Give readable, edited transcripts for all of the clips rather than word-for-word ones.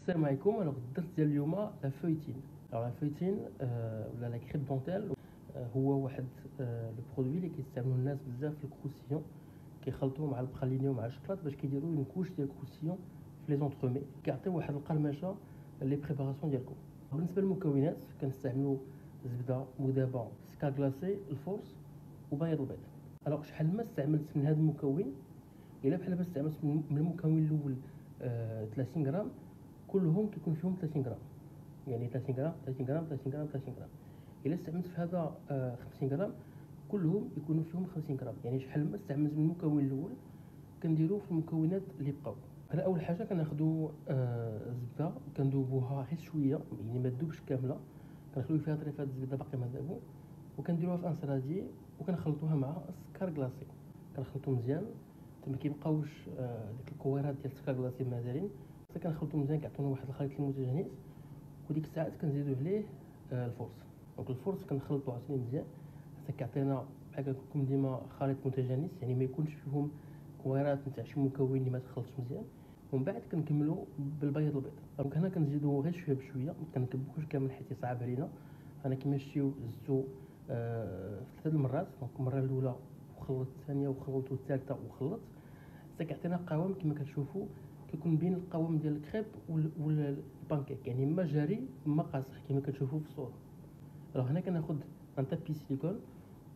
السلام عليكم. انا الدرس ديال اليوم لا فويتين. لا فويتين ولا لا كريب دونتيل هو واحد لو برودوي اللي كيستعملوه الناس بزاف في الكروسيون، كيخلطوه مع البخاليني ومع الشكلاط باش كيديروا اون كوش ديال الكروسيون في لي زونترومي، كيعطيو واحد القرمشه لي بريباراسيون ديالكم. بالنسبه للمكونات كنستعملوا زبده مذابه، سكا كلاسي، الفورس وبيض البيض. الوغ شحال ما استعملت من هذا المكون، الا بحال ما استعملت من المكون الاول 30 غرام، كلهم كيكون فيهم 30 غرام، يعني 30 غرام 30 غرام 30 غرام 30 غرام. الا استعملت في هذا 50 غرام، كلهم يكونوا فيهم 50 غرام. يعني شحال ما استعملت من المكون الاول كنديرو في المكونات اللي بقاو. على اول حاجه كناخذوا الزبده كندوبوها غير شويه، يعني ما تذوبش كامله، كنخليو فيها طريفات الزبده باقي ما ذابو، وكنديروها في انسرادي وكنخلطوها مع السكر كلاصي. كنخلطو مزيان حتى ما كيبقاوش ديك الكويرات ديال السكر كلاصي مازالين، حتى كنخلطو مزيان كيعطيونا واحد الخليط المتجانس. وديك الساعات كنزيدو عليه الفورس. دونك الفورس كنخلطو عاوتاني مزيان حتى كيعطينا بحال كنكون ديما خليط متجانس، يعني ما يكونش فيهم كويرات نتاع شي مكون اللي ما تخلطش مزيان. ومن بعد كنكملو بالبيض البيض. دونك هنا كنزيدو غير شويه بشويه، ما كنكبوش كامل حيت يصعب علينا. انا كيما شتيو زدتو في 3 المرات. دونك المره الاولى وخلط الثانيه وخلطت الثالثه وخلط حتى كيعطينا قوام كما كتشوفوا، كيكون بين القوام ديال الكريب والبانكيك، يعني ما جاري ما قاصح كما كتشوفوا في الصوره. الوغ هنا كناخذ ان تابي سيليكون،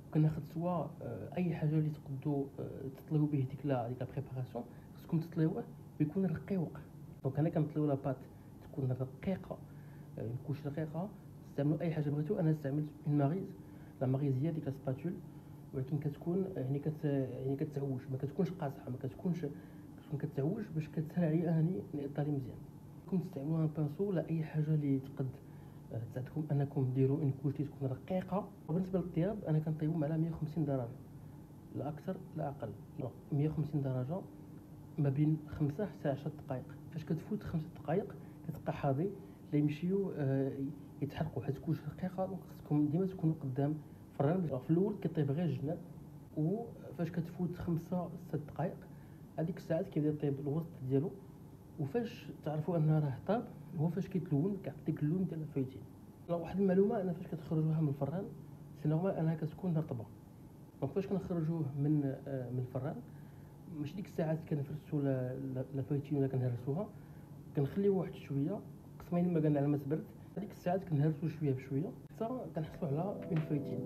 وكناخذ سواء اي حاجه اللي تقدروا تطليو به ديك لا بريباراسيون. خصكم تطليوه ويكون رقيق. دونك هنا كنطليو لا بات تكون رقيقه، كوش رقيقه. استعملوا اي حاجه بغيتو. انا استعملت اون ماريز. لا ماريز هي ديك سباتول، ولكن كتكون يعني كتعوج، ما كتكونش قاصحه، ما كتكون كتعوج باش كتسهل عليا انني نقطالي مزيان. كنتم تستعملوا ان بانسو ولا اي حاجه اللي تقد تساعدكم انكم ديروا ان كوش اللي تكون رقيقه. وبالنسبه للطياب انا كنطيبهم على 150 درجه، لا اكثر لا اقل. 150 درجه ما بين 5 حتى 10 دقائق. فاش كتفوت 5 دقائق كتبقى حاضي لا يمشيو يتحرقوا حيت كوش رقيقه. دونك خصكم ديما تكونوا قدام الفران. في الاول كيطيب غير الجناب، وفاش كتفوت 5 6 دقائق هذيك الساعات كيبدا يطيب الوسط ديالو. وفاش تعرفوا انه راه طاب هو فاش كيتلون، كيعطيك اللون ديال الفويتين. واحد المعلومه، انا فاش كتخرجوها من الفران سي نورمال انها كتكون رطبه. دونك فاش كنخرجوه من الفران، ماشي ديك الساعات كنفرسوا لا فويتين ولا كنهرسوها، كنخليوه واحد شويه قسمين ما كان على ما تبرد. هذيك الساعات كنهرسوا شويه بشويه حتى كنحصلوا على اون فويتين.